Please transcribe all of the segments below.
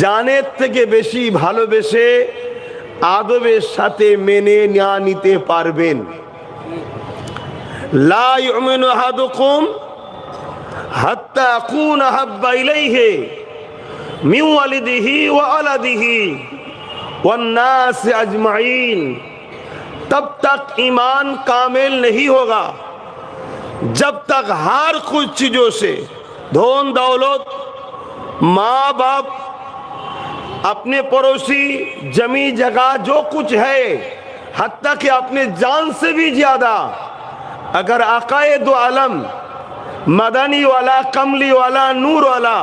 জানের থেকে বেশি ভালোবেসে আদবের সাথে মেনে না নিতে পারবেন। লা ইউমিনু আহাদুকুম হাত্তা আকুনা আহাব্বা ইলাইহি মিন ওয়ালিদিহি ওয়া ওয়ালাদিহি ওয়ান নাস আজমাইন। तब तक ईमान कामिल नहीं होगा जब तक हर कुछ चीजों से, धन दौलत, माँ बाप, अपने पड़ोसी, जमी जगह जो कुछ है, हत्ता कि अपने जान से भी ज्यादा अगर आकाए दो आलम, मदनी वाला, कमली वाला, नूर वाला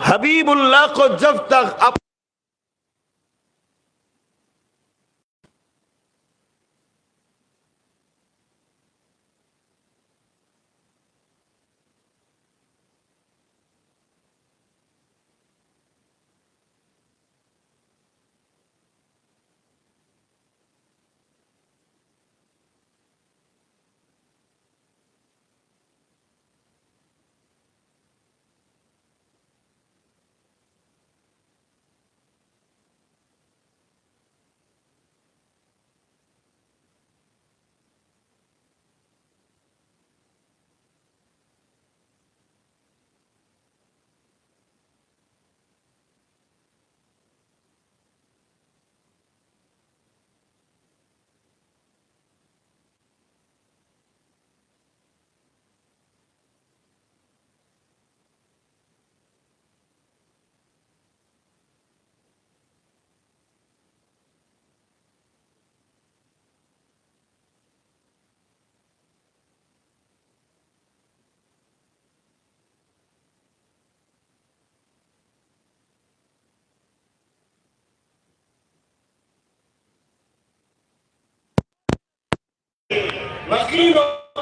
हबीबुल्लाह को जब तक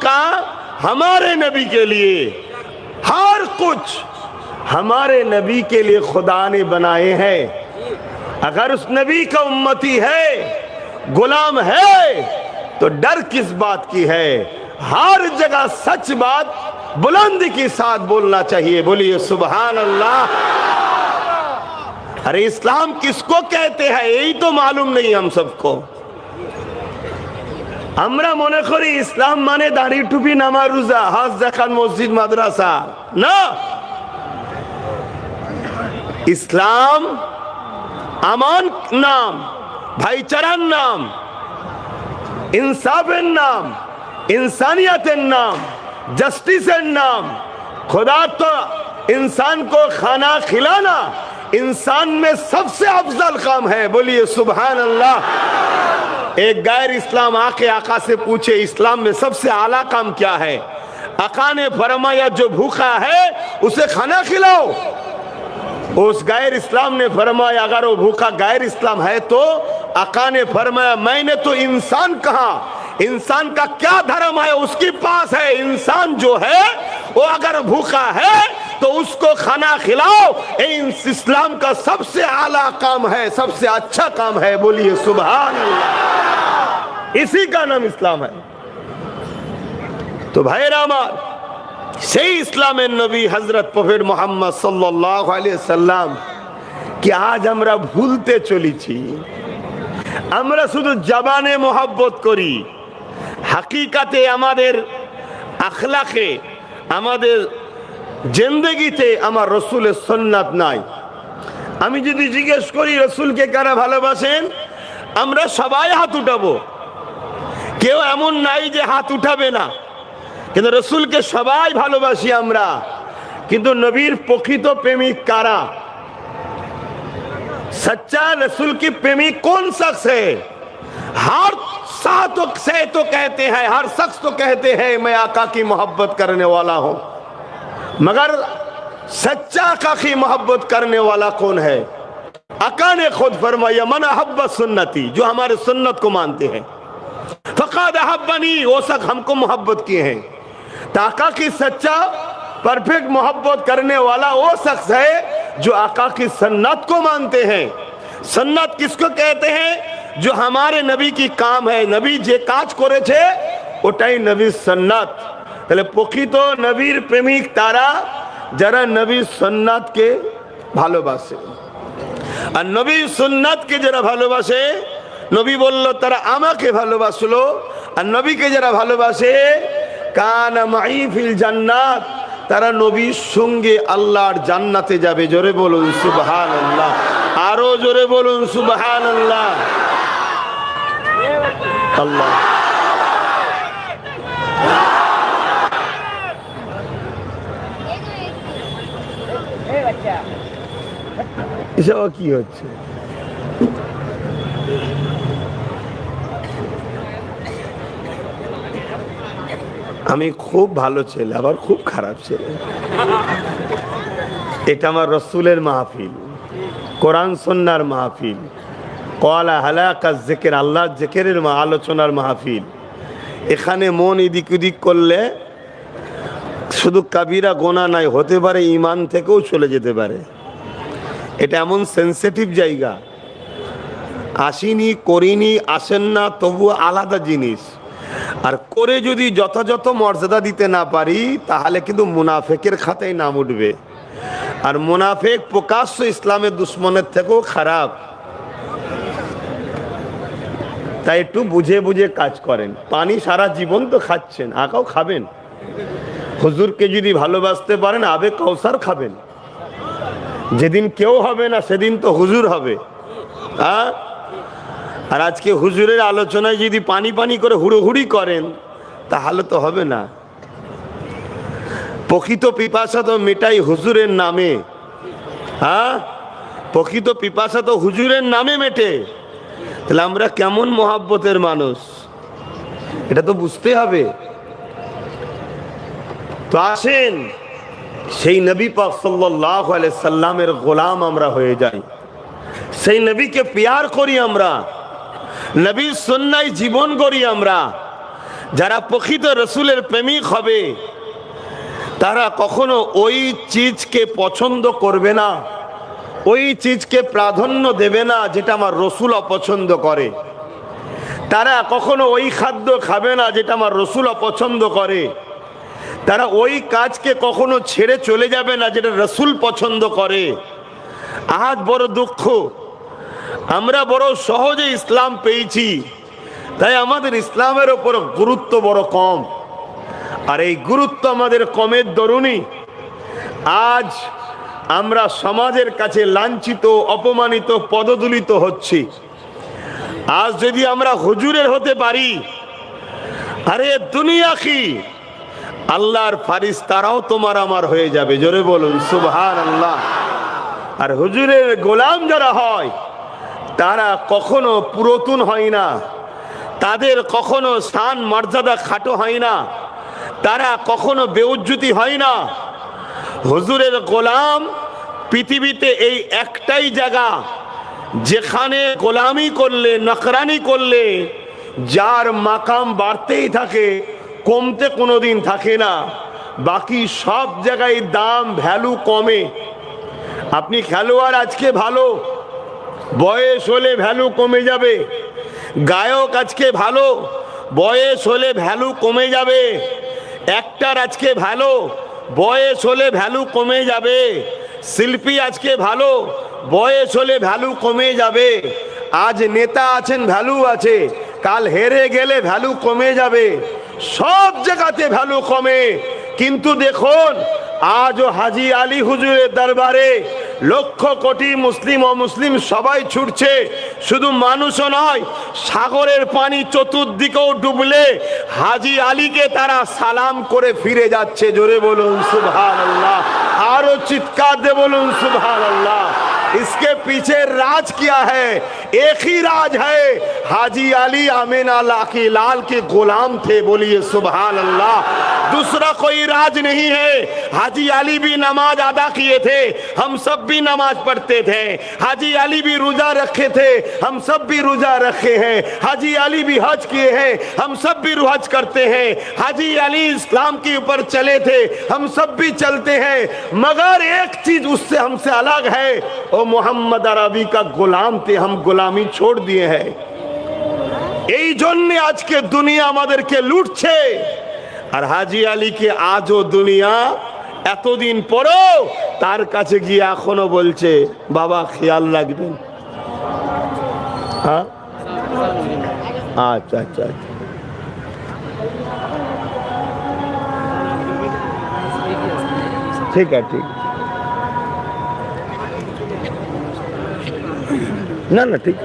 का हमारे नबी के लिए हर कुछ हमारे नबी के लिए खुदा ने बनाए हैं। अगर उस नबी का उम्मती है, गुलाम है, तो डर किस बात की है? हर जगह सच बात बुलंदी के साथ बोलना चाहिए। बोलिए सुभान अल्लाह। अरे इस्लाम किसको कहते हैं यही तो मालूम नहीं हम सबको। আমরা মনে করি ইসলাম মানে দাড়ি টুপি, নামাজ, রোজা, হজ, যাকাত, মসজিদ, মাদ্রাসা। না, ইসলাম আমান নাম, ভাইচারার নাম, इंसाफের नाम, इंसानियतेর नाम, जस्टिसের नाम। खुदा तो इंसान को खाना खिलाना इंसान में सबसे अफजल काम है। बोलिए सुभान अल्लाह। एक गैर इस्लाम आके आका से पूछे इस्लाम में सबसे आला काम क्या है? आका ने फरमाया जो भूखा है उसे खाना खिलाओ। उस गैर इस्लाम ने फरमाया अगर वो भूखा गैर इस्लाम है तो आका ने फरमाया मैंने तो इंसान कहा, इंसान का क्या धर्म है उसके पास है। इंसान जो है वो अगर भूखा है तो उसको खाना खिलाओ। इस्लाम का सबसे आला काम है, सबसे अच्छा काम है। बोलिए सुभान अल्लाह। इसी का नाम इस्लाम है। तो भाई रामार সেই ইসলামের নবী হযরত প্রফেট মুহাম্মদ সাল্লাল্লাহু আলাইহি সাল্লাম কি আজ আমরা ভুলতে চলেছি। আমরা শুধু জবানে মোহাব্বত করি, হাকিকাতে আমাদের আখলাকে, আমাদের জিন্দেগিতে আমার রাসূলের সুন্নাত নাই। আমি যদি জিজ্ঞেস করি রাসূলকে কারা ভালোবাসেন, আমরা সবাই হাত উঠাবো। কেউ এমন নাই যে হাত উঠাবে না। কিন্তু রাসূলকে সবাই ভালোবাসি আমরা, কিন্তু নবীর প্রকৃত প্রেমিক কারা? सच्चा रसूल की प्रेमी कौन शख्स है? हर से तो कहते हैं, हर शख्स तो कहते हैं मैं आका की मोहब्बत करने वाला हूं, मगर सच्चा आका की मोहब्बत करने वाला कौन है? आका ने खुद फरमाया मन अहब्ब सुन्नती, जो हमारे सुन्नत को मानते हैं, फक़द अहब्बनी, वो शख्स हमको मोहब्बत किए हैं। तो आका की सच्चा परफेक्ट मोहब्बत करने वाला वो शख्स है जो आका की सुन्नत को मानते हैं। सुन्नत किसको कहते हैं? जो हमारे नबी की काम है, नबी जे काज करेছে ওটাই নবীর সুন্নাত। তাহলে প্রকৃত নবীর প্রেমিক তারা যারা নবীর সুন্নাতকে ভালোবাসে। আর নবী সুন্নাতকে যারা ভালোবাসে, নবী বলল তারা আমাকে ভালোবাসলো, আর নবীকে যারা ভালোবাসে কানা মাই ফিল জান্নাত, তারা নবীর সঙ্গে আল্লাহর জান্নাতে যাবে। জোরে বলুন সুবহানাল্লাহ, আরো জোরে বলুন সুবহানাল্লাহ। আল্লাহ এসব কি হচ্ছে? আমি খুব ভালো ছেলে, আবার খুব খারাপ ছেলে। এটা আমার রসুলের মাহফিল, কোরআন সুন্নাহর মাহফিল, কলা হালাকা জিকির, আল্লাহ জিকিরের আলোচনার মাহফিল। এখানে মন এদিক ওদিক করলে শুধু কাবিরা গোনা নাই, হতে পারে ইমান থেকেও চলে যেতে পারে। এটা এমন সেন্সিটিভ জায়গা, আসিনি করিনি আসেন না তবু আলাদা জিনিস। আর করে যদি যথাযথ মর্যাদা দিতে না পারি তাহলে কিন্তু মুনাফেকের খাতায় নাম উঠবে। আর মুনাফেক প্রকাশ্য ইসলামের দুশ্মনের থেকেও খারাপ। তাই একটু বুঝে বুঝে কাজ করেন। পানি সারা জীবন তো খাচ্ছেন, আঁকাও খাবেন। হুজুরকে যদি ভালোবাসতে পারেন আবে কাউসার খাবেন। যেদিন কেউ হবে না সেদিন তো হুজুর হবে। আর আজকে হুজুরের আলোচনায় যদি পানি পানি করে হুড়োহুড়ি করেন তাহলে তো হবে না। প্রকৃত পিপাসা তো মেটাই হুজুরের নামে। প্রকৃত পিপাসা তো হুজুরের নামে মেটে। তাহলে আমরা কেমন মহাব্বতের মানুষ এটা তো বুঝতে হবে। তো আসেন সেই নবী পাক সাল্লাল্লাহু আলাইহি সাল্লামের গোলাম আমরা হয়ে যাই, সেই নবীকে প্যার করি আমরা, নবীর সুন্নায় জীবন গড়ি আমরা। যারা প্রকৃত রসুলের প্রেমিক হবে তারা কখনো ওই চিজকে পছন্দ করবে না, ওই চিজকে প্রাধান্য দেবে না যেটা আমার রসুল অপছন্দ করে। তারা কখনো ওই খাদ্য খাবে না যেটা আমার রসুল অপছন্দ করে। তারা ওই কাজকে কখনো ছেড়ে চলে যাবে না যেটা রসুল পছন্দ করে। আজ বড় দুঃখ, আমরা বড় সহজে ইসলাম পেয়েছি, তাই আমাদের ইসলামের ওপর গুরুত্ব বড় কম। আর এই গুরুত্ব আমাদের কমের দরুনই আজ আমরা সমাজের কাছে লাঞ্ছিত, অপমানিত, পদদলিত হচ্ছি। আজ যদি আমরা হুজুরের হতে পারি, আরে দুনিয়া কি, আল্লাহর ফারিস্তারাও তোমার আমার হয়ে যাবে। জোরে বলুন সুবহানাল্লাহ। আর হুজুরের গোলাম যারা হয় তারা কখনো পুরাতন হয় না, তাদের কখনো স্থান মর্যাদা খাটো হয় না, তারা কখনো বেউজ্জতি হয় না। হুজুরের গোলাম পৃথিবীতে এই একটাই জায়গা যেখানে গোলামি করলে, নকরানি করলে যার মাকাম বাড়তেই থাকে, কমতে কোনোদিন থাকে না। বাকি সব জায়গায় দাম ভ্যালু কমে। আপনি খেলোয়াড় আজকে ভালো, বয়স হলে ভ্যালু কমে যাবে। গায়ক আজকে ভালো, বয়স হলে ভ্যালু কমে যাবে। অ্যাক্টর আজকে ভালো, বয়স হলে ভ্যালু কমে যাবে। শিল্পী আজকে ভালো, বয়স হলে ভ্যালু কমে যাবে। আজ নেতা আছেন, ভ্যালু আছে, কাল হেরে গেলে ভ্যালু কমে যাবে। সব জায়গাতে ভ্যালু কমে। কিন্তু দেখুন আজও হাজি আলী হুজুরের দরবারে লক্ষ কোটি মুসলিম অমুসলিম সবাই ছুটছে। শুধু মানুষও নয়, সাগরের পানি চতুর্দিকেও ডুবলে হাজি আলীকে তারা সালাম করে ফিরে যাচ্ছে। জোরে বলুন সুবহানাল্লাহ, আরো চিৎকার দিয়ে বলুন সুবহানাল্লাহ। इसके पीछे राज क्या है? एक ही राज है, हाजी अली आमिना लाकी लाल के गुलाम थे। बोलिए सुभान अल्लाह। दूसरा कोई राज नहीं है। हाजी अली भी नमाज अदा किए थे, हम सब भी नमाज पढ़ते थे। हाजी अली भी रोजा रखे थे, हम सब भी रोजा रखे हैं। हाजी अली भी हज किए हैं, हम सब भी हज करते हैं। हाजी अली इस्लाम के ऊपर चले थे, हम सब भी चलते हैं। मगर एक चीज उससे हमसे अलग है, मोहम्मद अरबी का गुलाम थे, हम गुलामी छोड़ दिए हैं। এই জন্য আজকে দুনিয়া আমাদেরকে লুটছে। আর হাজি আলীকে আজও দুনিয়া এতদিন পরেও তার কাছে গিয়ে এখনো বলছে বাবা খেয়াল রাখবেন। हाँ अच्छा अच्छा अच्छा ठीक है ठीक ना ना ठीक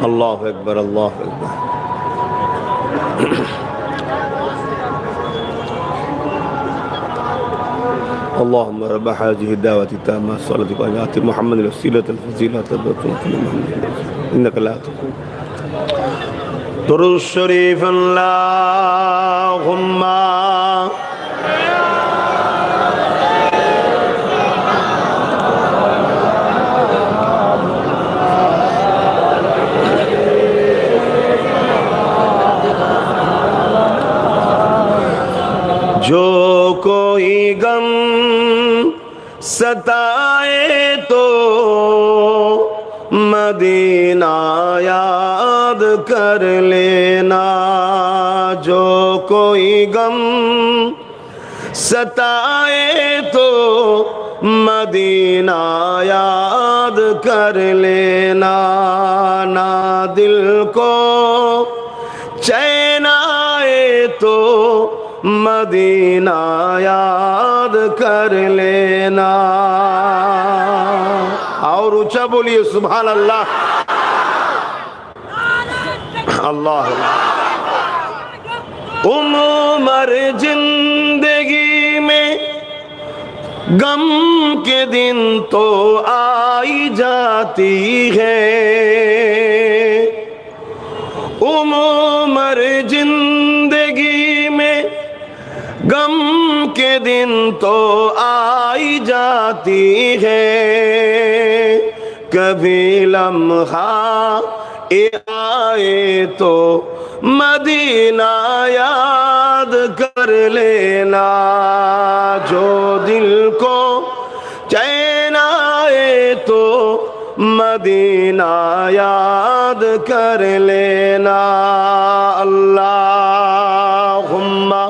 अल्लाह अकबर अल्लाह अकबर। اللهم رب هذه الدعوة التامة الصلاة والسلام على محمد الوسيلة الفضيلة إنك لا تقول درود الشريف اللهم जो कोई गम सताए तो मदीना याद कर लेना। जो कोई गम सताए तो मदीना याद कर लेना। ना दिल को चैन आए तो मदीना याद कर लेना। और ऊंचा बोलिए सुभान अल्लाह अल्लाह। उम्र जिंदगी में गम के दिन तो आई जाती है। उम्र जिंदगी में गम के दिन तो आई जाती है। कभी लम्हा आए तो मदीना याद कर लेना। जो दिल को चैन आए तो मदीना याद कर लेना। अल्लाहुम्मा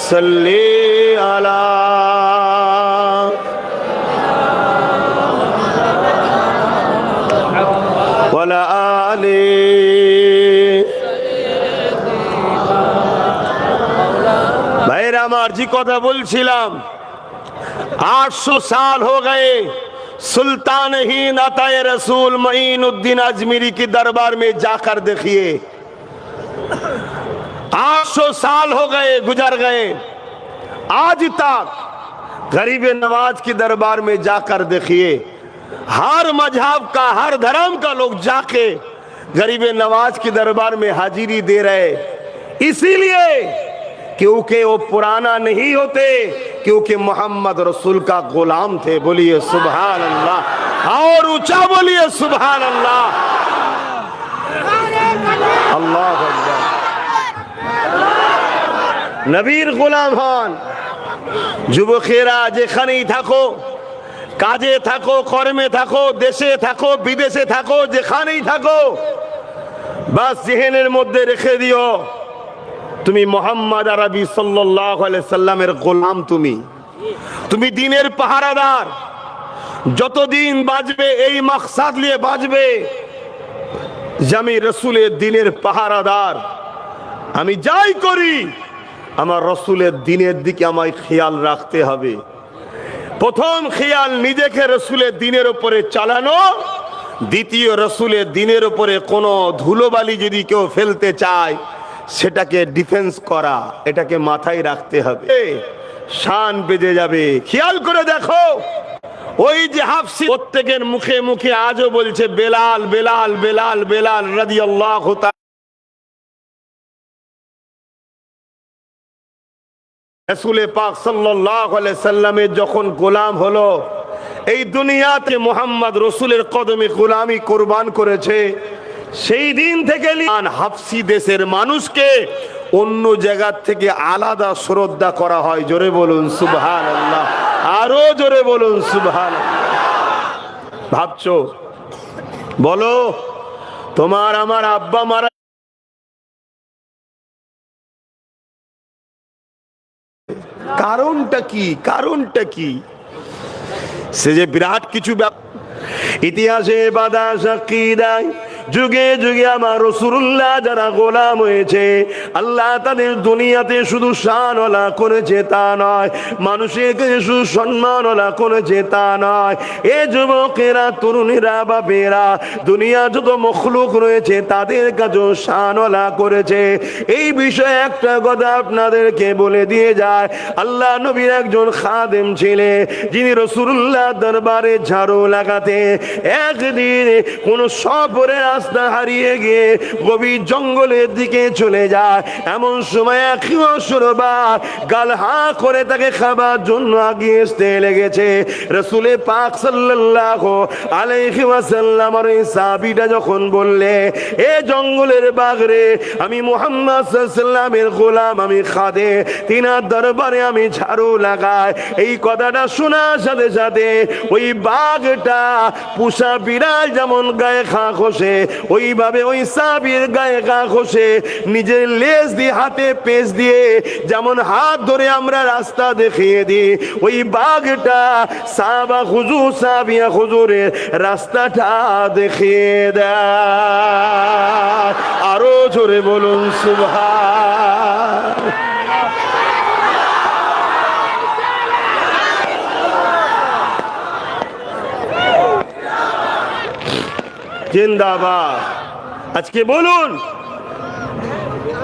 सल्ली अला वला आली। भाईरा আমার জি কথা বলছিলাম 800 साल हो गए सुल्तान ही नाताए रसूल मईनुद्दीन अजमेरी के दरबार में जाकर देखिए। 800 साल हो गए गुजर गए, आज तक गरीब नवाज के दरबार में जाकर देखिए। हर मजहब का हर धर्म का लोग जाके गरीब नवाज के दरबार में हाजिरी दे रहे, इसीलिए क्योंकि वो पुराना नहीं होते, क्योंकि मोहम्मद रसूल का गुलाम थे। बोलिए सुभान अल्लाह और ऊंचा बोलिए सुभान अल्लाह अल्लाह अकबर। নবীর গোলাম হন। যুবকেরা যেখানেই থাকো, কাজে থাকো, কর্মে থাকো, দেশে থাকো, বিদেশে থাকো, যেখানেই থাকো, বাস জেহেনের মধ্যে রেখে দিও তুমি মোহাম্মদ আরবি সাল্লাল্লাহু আলাইহি সাল্লামের গোলাম। তুমি দিনের পাহারাদার। যতদিন বাঁচবে এই মাকসাদ নিয়ে বাঁচবে যে আমি রসুলের দিনের পাহারাদার। আমি যাই করি আমার রসুলের দিনের দিকে আমায় খেয়াল রাখতে হবে। প্রথম খেয়াল নিজেকে রসুলের দিনের উপরে চালানো, দ্বিতীয় রসুলের দিনের উপরে কোনো ধুলোবালি যদি কেউ ফেলতে চায় সেটাকে ডিফেন্স করা, এটাকে মাথায় রাখতে হবে। শান বেজে যাবে। খেয়াল করে দেখো ওই যে হাফসি প্রত্যেকের মুখে মুখে আজও বলছে বেলাল বেলাল বেলাল বেলাল রাদিয়াল্লাহু তাআলা। রাসূল পাক সাল্লাল্লাহু আলাইহি সাল্লামের যখন গোলাম হলো, এই দুনিয়াতে মুহাম্মদ রাসূলের কদমে গোলামি কুরবান করেছে, সেই দিন থেকে হাফসি দেশের মানুষকে অন্য জায়গা থেকে আলাদা শ্রদ্ধা করা হয়। জোরে বলুন সুবহানাল্লাহ, আরো জোরে বলুন সুবহানাল্লাহ। ভাবছো, বলো তোমার আমার আব্বা মারা, কারণটা কি? কারণটা কি? সে যে বিরাট কিছু ইতিহাসে বাদা সাক্ষী দেয়, যুগে যুগে আমার রাসূলুল্লাহ যারা গোলাম হয়েছে, আল্লাহ তাদের দুনিয়াতে শুধু শানওয়ালা করেছে তা নয়, মানুষকে শুধু সম্মানওয়ালা করেছে তা নয়। এ যুবকেরা, তরুণীরা, বাপেরা, দুনিয়া যত মখলুক রয়েছে তাদের কাছেও শানওয়ালা করেছে। এই বিষয়ে একটা কথা আপনাদেরকে বলে দিয়ে যায়, আল্লাহ নবীর একজন খাদেম ছিলেন, যিনি রাসূলুল্লাহ দরবারে ঝাড়ু লাগাতে একদিন কোন সফরে রাস্তা হারিয়ে গিয়ে গভীর জঙ্গলের দিকে চলে যায়। এমন সময় এক অসুরবার গাল হা করে তাকে খাবার জন্য আগিয়ে আসতে লেগেছে। রাসূল পাক সাল্লাল্লাহু আলাইহি ওয়াসাল্লাম আর এই সাহাবীটা যখন বললে, এ জঙ্গলের বাঘরে, আমি মুহাম্মদ সাল্লাল্লাহু আলাইহি ওয়াসাল্লামের গোলাম, আমি খাদে, তিনার দরবারে আমি ঝাড়ু লাগাই, এই কথাটা শোনার সাথে সাথে ওই বাঘটা পুষা বিড়াল যেমন গায়ে খা খসে, ওইভাবে ওই সাহাবীর গায়ে গা খসে, নিজের লেজ দিয়ে হাতে পেঁচ দিয়ে যেমন হাত ধরে আমরা রাস্তা দেখিয়ে দিই, ওই বাঘটা সাহাবা হুজুর সাহাবিয়া হুজুরের রাস্তাটা দেখিয়ে দেয়। আরো জোরে বলুন সুবহান। জিন্দাবাদ। আজকে বলুন,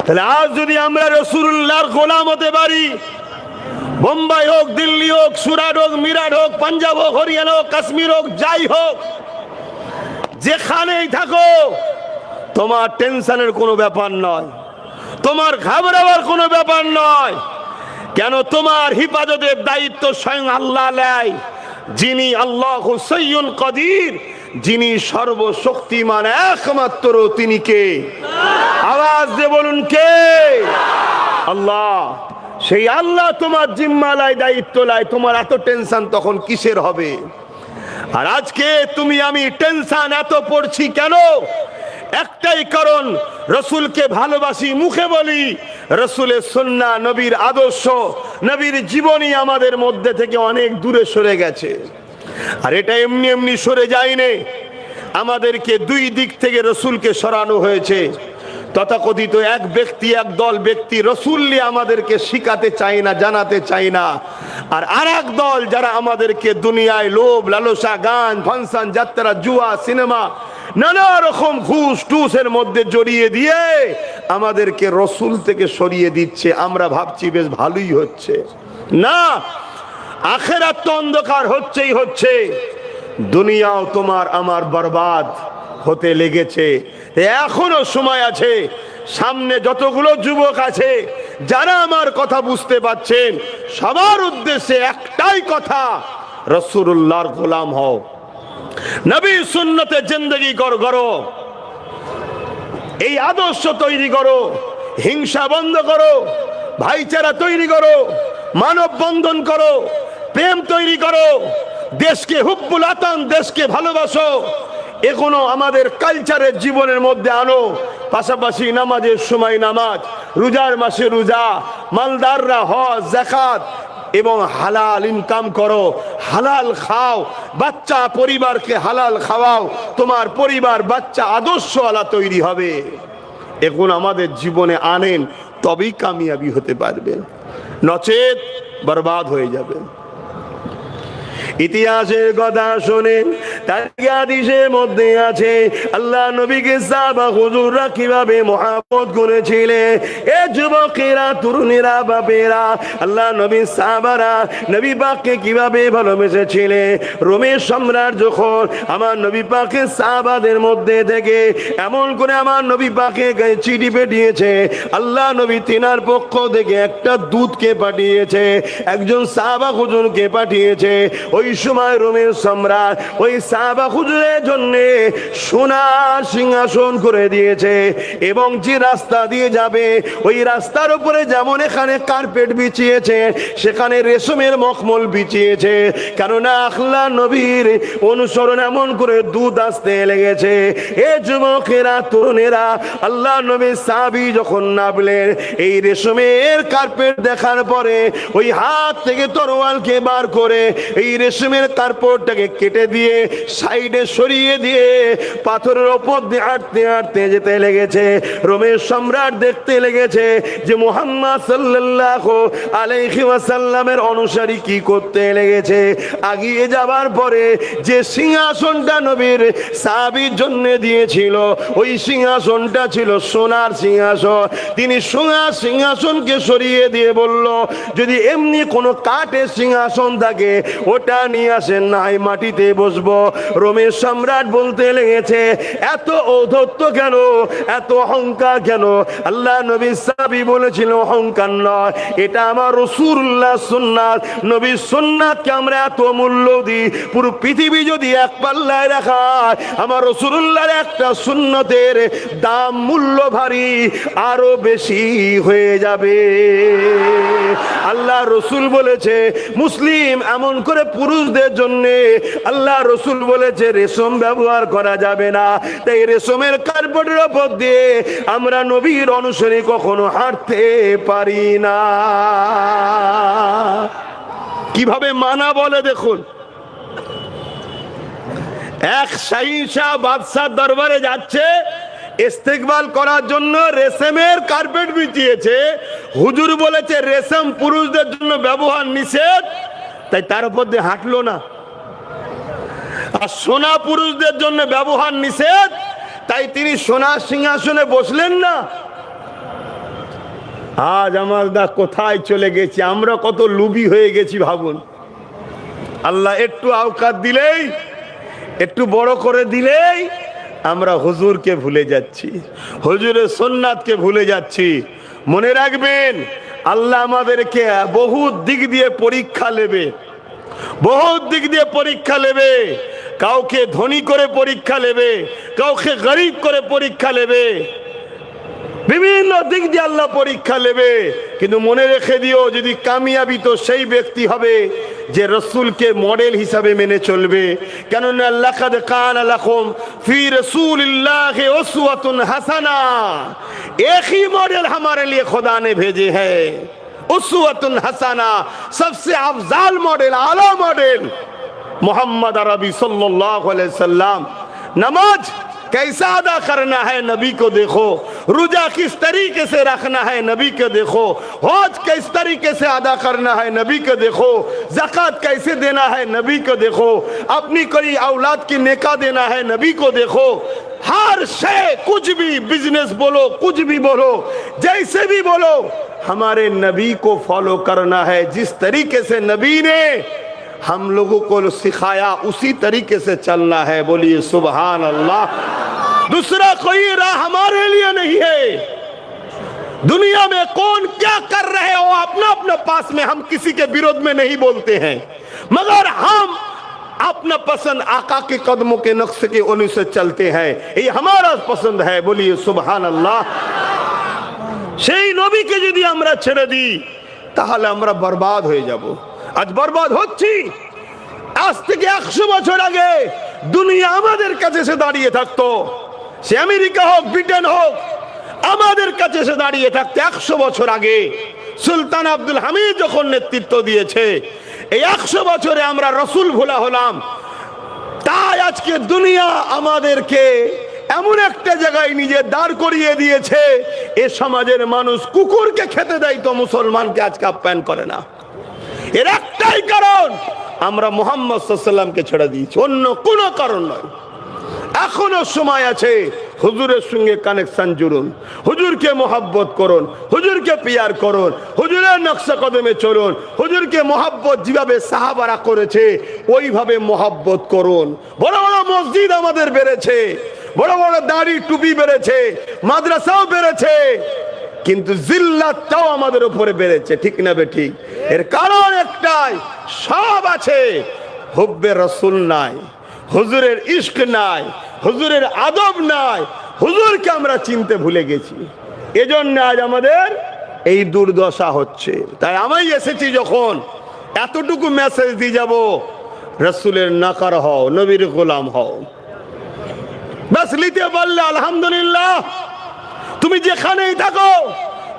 তাহলে আজ যদি আমরা রাসূলুল্লাহর গোলাম হতে পারি, বোম্বাই হোক, দিল্লি হোক, সুরাট হোক, মিরাট হোক, পাঞ্জাব হোক, হরিয়ানা হোক, কাশ্মীর হোক, যাই হোক, যেখানেই থাকো, তোমার টেনশনের কোনো ব্যাপার নয়, তোমার ঘাবড়াবার কোনো ব্যাপার নয়। কেন? তোমার হিফাজতের দায়িত্ব স্বয়ং আল্লাহ নেয়, যিনি আল্লাহু সাইয়্যুল কাদির, যিনি সর্বশক্তিমান, একমাত্র তিনি কে? আওয়াজ দিয়ে বলুন কে? আল্লাহ। সেই আল্লাহ তোমার জিম্মালায় দায়িত্ব লাই, তোমার এত টেনশন তখন কিসের হবে? আর আজকে তুমি আমি টেনশন এত পড়ছি কেন? একটাই কারণ, রসুলকে ভালোবাসি, মুখে বলি, রসুলের সুন্নাহ, নবীর আদর্শ, নবীর জীবনী আমাদের মধ্যে থেকে অনেক দূরে সরে গেছে। আর এটা এমনি এমনি সরে যায়নি, আমাদেরকে দুই দিক থেকে রসুলকে সরানো হয়েছে। তথাকথিত এক ব্যক্তি, এক দল ব্যক্তি রসুল্লি আমাদেরকে শিখাতে চায় না, জানাতে চায় না, আর আরেক দল যারা আমাদেরকে দুনিয়ায় লোভ লালসা, গান, ফাংশন, যাত্রা, জুয়া, সিনেমা, নানা রকম ঘুষ টুসের মধ্যে জড়িয়ে দিয়ে আমাদেরকে রসুল থেকে সরিয়ে দিচ্ছে। আমরা ভাবছি বেশ ভালোই হচ্ছে। না, আখেরাত তো অন্ধকার হচ্ছেই হচ্ছে, দুনিয়াও তোমার আমার বরবাদ হতে লেগেছে। এখনো সময় আছে। সামনে যতগুলো যুবক আছে যারা আমার কথা বুঝতে পারছেন, সবার উদ্দেশ্যে একটাই কথা, রাসূলুল্লাহর গোলাম হও, নবীর সুন্নতে জিন্দেগি করো, এই আদর্শ তৈরি করো, হিংসা বন্ধ করো, ভাইচারা তৈরি করো, মানব বন্ধন করো, প্রেম তৈরি করো, দেশকে হুব্বুল আতান, দেশকে ভালোবাসো, এগুলো আমাদের কালচারের জীবনের মধ্যে আনো। পাশাপাশি নামাজের সময় নামাজ, রোজার মাসে রোজা, মালদাররা হজ, যাকাত এবং হালাল ইনকাম করো, হালাল খাও, বাচ্চা পরিবারকে হালাল খাওয়াও, তোমার পরিবার বাচ্চা আদর্শওয়ালা তৈরি হবে। এখন আমাদের জীবনে আনেন, তবেই কামিয়াবি হতে পারবেন, নচেত বরবাদ হয়ে যাবে। ইতিহাসের কথা শোনেন, তার হাদিসের মধ্যে আছে আল্লাহ নবীকে সাহাবা হুজুররা কিভাবে মহব্বত করেছিলেন। এ যুবকেরা, তরুণেরা, বাপেরা, আল্লাহ নবী সাহাবারা নবী পাককে কিভাবে ভালোবেসেছিলেন। রোমের সম্রাট যখন আমার নবী পাকের সাহাবাদের মধ্যে থেকে এমন করে আমার নবী পাকে চিঠি পাঠিয়েছে, আল্লাহ নবী তিনার পক্ষ থেকে একটা দূতকে পাঠিয়েছে, একজন সাহাবা হুজুরকে পাঠিয়েছে। ওই সময় রোমের সম্রাট ওই সাহাবা হুজুরের জন্য সোনার সিংহাসন করে দিয়েছে এবং যে রাস্তা দিয়ে যাবে ওই রাস্তার উপরে যেমন এখানে কার্পেট বিছিয়েছে সেখানে রেশমের মখমল বিছিয়েছে, কেননা আল্লাহ নবীর অনুসরণ এমন করে দুধ আসতে লেগেছে। এ যুবকেরা, তরুণেরা, আল্লাহ নবী সাহাবী যখন নামলেন এই রেশমের কার্পেট দেখার পরে ওই হাত থেকে তরোয়ালকে বার করে এই রেশমের কার্পেটটাকে কেটে দিয়ে সাইডে সরিয়ে দিয়ে পাথরের ওপর দিয়ে হাঁটতে হাঁটতে যেতে লেগেছে। রোমের সম্রাট দেখতে লেগেছে যে মুহাম্মদ সাল্লাল্লাহু আলাইহি ওয়াসাল্লামের অনুসারী কি করতে লেগেছে। আগিয়ে যাবার পরে যে সিংহাসনটা নবীর সাহাবীর জন্য দিয়েছিল ওই সিংহাসনটা ছিল সোনার সিংহাসন। তিনি সোনার সিংহাসনকে সরিয়ে দিয়ে বলল, যদি এমনি কোনো কাঠের সিংহাসন থাকে ওটা নিয়ে আসেন, নাই মাটিতে বসবো। রোমের সম্রাট বলতে লেগেছে, এত ঔদ্ধত্য কেন, এত অহংকার কেন? আল্লাহ নবী সাহাবী বলেছিল, অহংকার নয়, এটা আমার রাসূলুল্লাহ সুন্নাত। নবীর সুন্নাতকে আমরা এত মূল্য দিই, পুরো পৃথিবী যদি এক পাল্লায় রাখা আমার রাসূলুল্লাহর একটা সুন্নতের দাম, মূল্য ভারী আরো বেশি হয়ে যাবে। আল্লাহ রসুল বলেছে মুসলিম এমন করে পুরুষদের জন্য আল্লাহ রসুল বলেছে রেশম ব্যবহার করা যাবে না। তাই রেশমের কার্পেটের উপর দিয়ে আমরা নবীর অনুসরণে কখনো হাঁটতে পারি না। কিভাবে মানা বলে দেখুন, এক শাহিনশাহ বাদশার দরবারে যাচ্ছে, ইস্তেকবাল করার জন্য রেশমের কার্পেট বিছিয়েছে। হুজুর বলেছে রেশম পুরুষদের জন্য ব্যবহার নিষেধ, তাই তার উপর দিয়ে হাঁটলো না। আর সোনা পুরুষদের জন্য ব্যবহার নিষেধ, তাই তিনি সোনার সিংহাসনে বসলেন না। আজ আমরা কোথায় চলে গেছি, আমরা কত লুবি হয়ে গেছি ভাবুন। আল্লাহ একটু আওকাত দিলেই, একটু বড় করে দিলেই আমরা হুজুরকে ভুলে যাচ্ছি, হুজুরের সুন্নাতকে ভুলে যাচ্ছি। মনে রাখবেন, আল্লাহ আমাদেরকে বহু দিক দিয়ে পরীক্ষা নেবে, বহু দিক দিয়ে পরীক্ষা নেবে। কাউকে ধনী করে পরীক্ষা নেবে, কাউকে গরিব করে পরীক্ষা নেবে, বিভিন্ন দিক দিয়ে আল্লাহ পরীক্ষা নেবে। কিন্তু মনে রেখে দিও, যদি কামিয়াবি তো সেই ব্যক্তি হবে যে রসুলকে মডেল হিসাবে মেনে চলবে। কেননা লাকাদ কানা লাকুম ফি রাসূলিল্লাহি উসওয়াতুন হাসানা, एक ही मॉडल हमारे लिए खुदा ने भेजे हैं। उस्वतुन हसना, सबसे अफजाल मॉडल, आला मॉडल मोहम्मद अरबी सल्लल्लाहु अलैहि वसल्लम। नमाज कैसा अदा करना है नबी को देखो, रोजा किस तरीके से रखना है नबी को देखो, हज किस तरीके से अदा करना है नबी को देखो, ज़कात कैसे देना है नबी को देखो, अपनी कोई औलाद की नेका देना है नबी को देखो। हर शे, कुछ भी बिजनेस बोलो, कुछ भी बोलो, जैसे भी बोलो, हमारे नबी को फॉलो करना है। जिस तरीके से नबी ने हम लोगों को सिखाया उसी तरीके से चलना है। बोलिए सुभान अल्लाह। दूसरा कोई राह हमारे लिए नहीं है। दुनिया में कौन क्या कर रहे हो अपना अपना पास में, हम किसी के विरोध में नहीं बोलते हैं, मगर हम अपना पसंद आका के कदमों के नक्शे के अनुसार चलते हैं, ये हमारा पसंद है। बोलिए सुभान अल्लाह। সেই নবীকে যদি আমরা ছেড়ে দিই তাহলে আমরা বরবাদ হয়ে যাব। আজ বরবাদ হচ্ছি। আজ থেকে 100 বছর আগে দুনিয়া আমাদের কাছে এসে দাঁড়িয়ে থাকতো, সে আমেরিকা হোক, ব্রিটেন হোক, আমাদের কাছে এসে দাঁড়িয়ে থাকতো 100 বছর আগে। সুলতান আব্দুল হামিদ যখন নেতৃত্ব দিয়েছে, এই 100 বছরে আমরা রসুল ভোলা হলাম। তাই আজকে দুনিয়া আমাদেরকে এমন একটা জায়গায় নিজে দাঁড় করিয়ে দিয়েছে, এ সমাজের মানুষ কুকুরকে খেতে দেয় তো মুসলমানকে আজকে আপ্যায়ন করে না। এর একটাই কারণ, আমরা মুহাম্মদ সাল্লাল্লাহু আলাইহি ওয়াসাল্লামকে ছেড়ে দিয়েছি, অন্য কোনো কারণ নয়। এখনো সময় আছে, হুজুরের সঙ্গে কানেকশন জুড়ুন, হুজুরকে মোহাব্বত করুন, হুজুরকে পিয়ার করুন, হুজুরের নকশা কদমে চলুন, হুজুরকে মোহাব্বত যেভাবে সাহাবারা করেছে ওইভাবে মোহাব্বত করুন। বড় বড় মসজিদ আমাদের বেড়েছে, বড় বড় দাড়ি টুপি বেড়েছে, মাদ্রাসাও বেড়েছে, কিন্তু জিল্লাতটাও আমাদের উপরে বেড়েছে, ঠিক না বেঠিক? এর কারণ একটাই, সব আছে, হুব্বে রাসূল নাই, হুজুরের ইশক নাই, হুজুরের আদব নাই, হুজুরকে আমরা চিনতে ভুলে গেছি। এজন্য আজ আমাদের এই দুর্দশা হচ্ছে। তাই আমি এসেছি যখন, এতটুকু মেসেজ দিয়ে যাব, রাসূলের নকর হও, নবীর গোলাম হও। বাস নিতে পারলে আলহামদুলিল্লাহ। তুমি যেখানেই থাকো,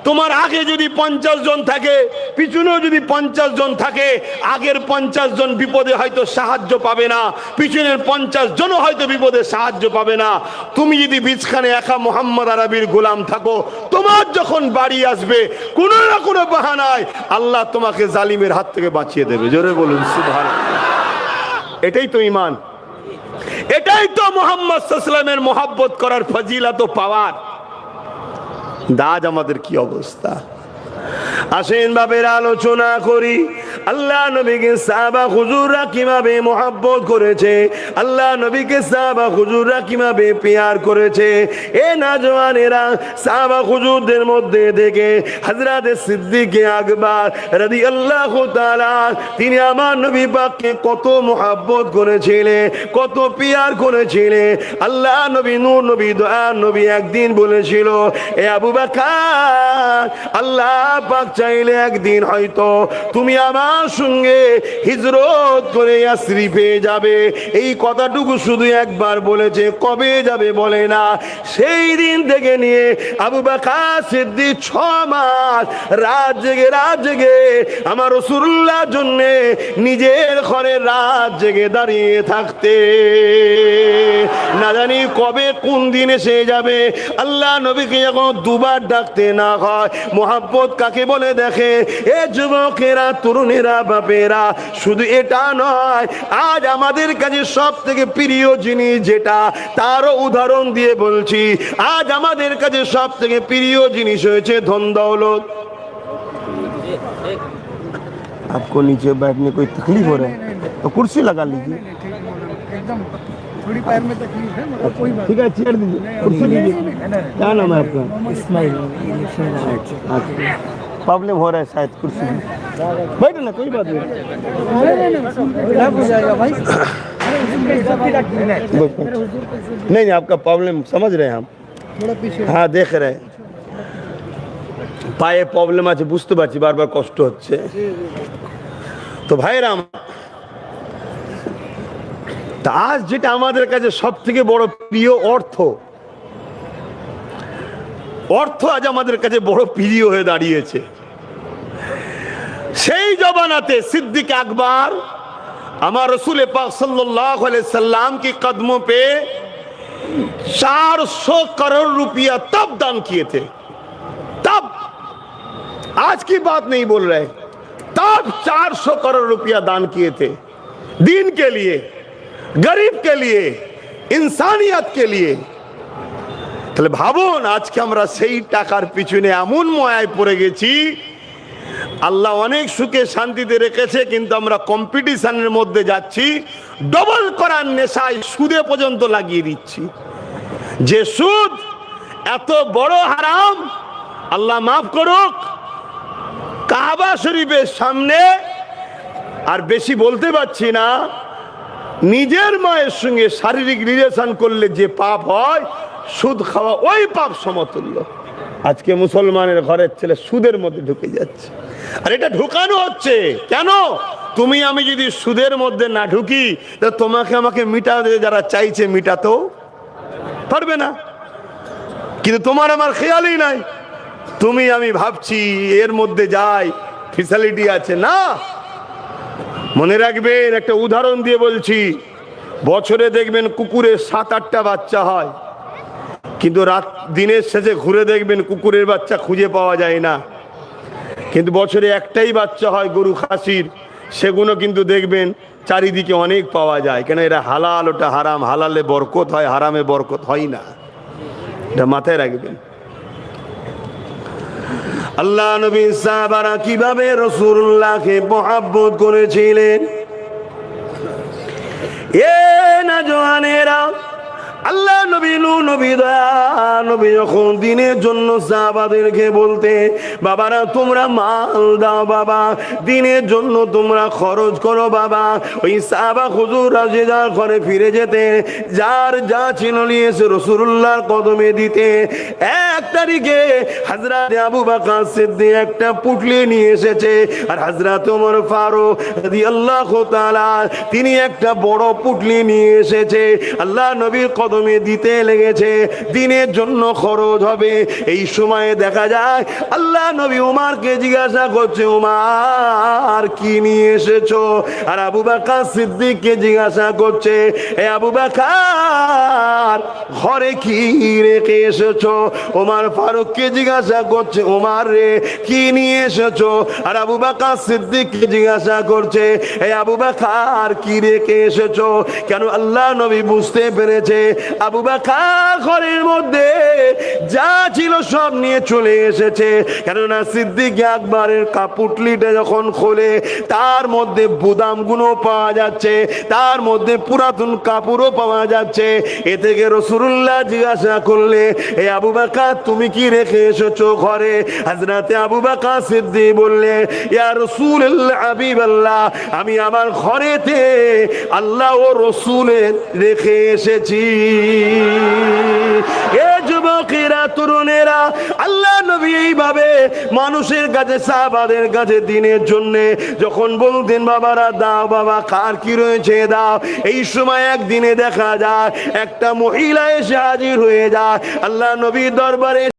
তোমার আগে যদি 50 জন থাকে, পিছনেও যদি 50 জন থাকে, আগের 50 জন বিপদে হয়তো সাহায্য পাবে না, পিছনের 50 জনও হয়তো বিপদে সাহায্য পাবে না। তুমি যদি বিছখানে একা মোহাম্মদ আরবির গোলাম থাকো, তোমার যখন বাড়ি আসবে কোনো না কোনো বাহানায় আল্লাহ তোমাকে জালিমের হাত থেকে বাঁচিয়ে দেবে। জোরে বলুন সুবহানাল্লাহ। এটাই তো ঈমান, এটাই তো মুহাম্মদ সাল্লাল্লাহু আলাইহি ওয়াসাল্লামের মোহাব্বত করার ফজিলত ও পাওয়ার। দাজ আমাদের কি অবস্থা? আসেন বাবের আলোচনা করি। আল্লাহ নবীকে সাহাবা হুজুররা কিভাবে মোহাব্বত করেছে, আল্লাহ নবীকে সাহাবা হুজুররা কিভাবে পিয়ার করেছে। এ নওজওয়ানেরা, সাহাবা হুজুরদের মধ্যে থেকে হযরত সিদ্দিক আকবর রাদিয়াল্লাহু তাআলা, তিনি আমার নবী পাককে কত মোহাব্বত করেছিলেন, কত পিয়ার করেছিলেন। আল্লাহ নবী, নূর নবী, দয়ার নবী একদিন বলেছিল, এ আবু বকর, আল্লাহ পাক চাইলে একদিন হয়তো তুমি আমার সঙ্গে হিজরত করে ইয়াসরিফে যাবে। এই কথাটুকু শুধু একবার বলেছে, কবে যাবে বলে না। সেই দিন থেকে নিয়ে আবু বকর সিদ্দিক 6 মাস রাত জেগে আমার রাসূলুল্লাহর জন্য নিজের ঘরে রাত জেগে দাঁড়িয়ে থাকতে, না জানি কবে কোন দিন এসে যাবে। আল্লাহ নবীকে যখন দুবার ডাকতে না হয়, মোহাব্বত কাকে বলে দেখে। এ যুবকেরা, তরুণেরা, বাপেরা, শুধু এটা নয়, আজ আমাদের কাছে সব থেকে প্রিয় জিনিস যেটা, তারও উদাহরণ দিয়ে বলছি। আজ আমাদের কাছে সব থেকে প্রিয় জিনিস হয়েছে ধন দৌলত। आपको नीचे बैठने कोई तकलीफ हो रहा है तो कुर्सी लगा लीजिए, एकदम थोड़ी पैर में तकलीफ है, मगर कोई बात ठीक है, चेयर दीजिए, कुर्सी लीजिए। क्या नाम है आपका? इस्माइल। प्रॉब्लम हो रहा है शायद, कुर्सी बैठो ना, कोई बात नहीं, हो जाएगा भाई। नहीं, आपका प्रॉब्लम समझ रहे हैं हम, थोड़ा पीछे। हाँ देख रहे हैं। পায়ে প্রবলেম আছে বুঝতে পারছি, বারবার কষ্ট হচ্ছে। তো ভাইরা, তা আজ যেটা আমাদের কাছে সব থেকে বড় প্রিয়, অর্থ আজ আমাদের কাছে বড় প্রিয় হয়ে দাঁড়িয়েছে। সেই জমানাতে সিদ্দিক আকবর আমার রসুল পাক सल्लल्लाहु अलैहि वसल्लम के कदमों पे 400 करोड़ रुपया तब दान किए थे, तब, आज की बात नहीं बोल रहे, तब 400 करोड़ रुपया दान किए थे, दीन के लिए, गरीब के लिए, इंसानियत के लिए। তাহলে ভাবুন, আজকে আমরা সেই টাকার পিছনে এমন ময়ায় পড়ে গেছি। আল্লাহ অনেক সুখে শান্তিতে রেখেছে, কিন্তু আমরা কম্পিটিশনের মধ্যে যাচ্ছি, ডবল করার নেশায় সুদে পর্যন্ত লাগিয়ে দিচ্ছি। যে সুদ এত বড় হারাম, আল্লাহ মাফ করুক, কাবা শরীফের সামনে, আর বেশি বলতে পারছি না, নিজের মায়ের সঙ্গে শারীরিক রিলেশন করলে যে পাপ হয়, সুদ খাওয়া ওই পাপ সমতুল্য। আজকে মুসলমানের ঘরের ছেলে সুদের মধ্যে ঢুকে যাচ্ছে, আর এটা ঢুকানো হচ্ছে কেন? তুমি আমি যদি সুদের মধ্যে না ঢুকি, তা তোমাকে আমাকে মিটাতে যারা চাইছে মিটাতেও পারবে না। কিন্তু তোমার আমার খেয়ালই নাই, তুমি আমি ভাবছি এর মধ্যে যাই, ফ্যাসিলিটি আছে না। মনে রাখবেন, একটা উদাহরণ দিয়ে বলছি, বছরে দেখবেন কুকুরের 7-8টা বাচ্চা হয়, কিন্তু দিনের শেষে ঘুরে দেখবেন কুকুরের বাচ্চা খুঁজে পাওয়া যায় না। কিন্তু বছরে একটাই বাচ্চা হয় গরু খাসির, সেগুলো কিন্তু দেখবেন চারিদিকে অনেক পাওয়া যায়। কেন এরা হালাল, ওটা হারাম। হালালে বরকত হয়, হারামে বরকত হয় না, এটা মাথায় রাখবেন। আল্লাহ নবী সাহাবারা কিভাবে রাসূলুল্লাহকে মহব্বত করেছিলেন। এ না জওয়ানেরা, আল্লাহ নবী নবী দয়া নবী যখন দিনের জন্য সাহাবাদেরকে বলতে, বাবারা তোমরা মাল দাও বাবা, দিনের জন্য তোমরা খরচ করো বাবা। ওই সাহাবা হুজুররা যে যার ঘরে ফিরে যেতে, যার যা ছিল নিয়ে এসে রাসূলুল্লাহর কদমে দিতে। এক তারিখে হযরত আবু বকর সিদ্দিক একটা পুটলি নিয়ে এসেছে, আর হযরত ওমর ফারুক রাদিয়াল্লাহু তাআলা তিনি একটা বড় পুটলি নিয়ে এসেছে। আল্লাহ নবীর কদমে দিতে লেগেছে, দিনের জন্য খরচ হবে। এই সময়ে দেখা যায় আল্লাহ নবী উমারকে জিজ্ঞাসা করছে, উমার কি নিয়ে এসেছো? আর আবু বকর সিদ্দিককে জিজ্ঞাসা করছে, এ আবু বকর ঘরে কি রেখে এসেছো? ওমর ফারুককে জিজ্ঞাসা করছে, ওমর রে কি নিয়ে এসেছো? আর আবু বকর সিদ্দিককে জিজ্ঞাসা করছে, এ আবু বকর কি রেখে এসেছো? কেন আল্লাহ নবী বুঝতে পেরেছে আবু বকর ঘরের মধ্যে যা ছিল সব নিয়ে চলে এসেছে। কেননা সিদ্দিক আকবরের কাপুটলিটা যখন খোলে, তার মধ্যে বুদামগুলো পাওয়া যাচ্ছে, তার মধ্যে পুরাতন কাপড়ও পাওয়া যাচ্ছে। এ থেকে রাসূলুল্লাহ জিজ্ঞাসা করলে, এ আবু বকর তুমি কি রেখে এসেছো ঘরে? হযরতে আবু বকর সিদ্দিক বললে, ইয়া রাসূলুল্লাহ হাবিবাল্লাহ, আমি আমার ঘরেতে আল্লাহ ও রাসূলের রেখে এসেছি। এ যুবকেরা, তরুণেরা, আল্লাহ নবী এইভাবে মানুষের কাছে, সাহাবাদের কাছে দিনের জন্য যখন বলতেন, বাবারা দাও বাবা, কার কি রয়েছে দাও। এই সময় একদিনে দেখা যায় একটা মহিলা এসে হাজির হয়ে যায় আল্লাহ নবীর দরবারে।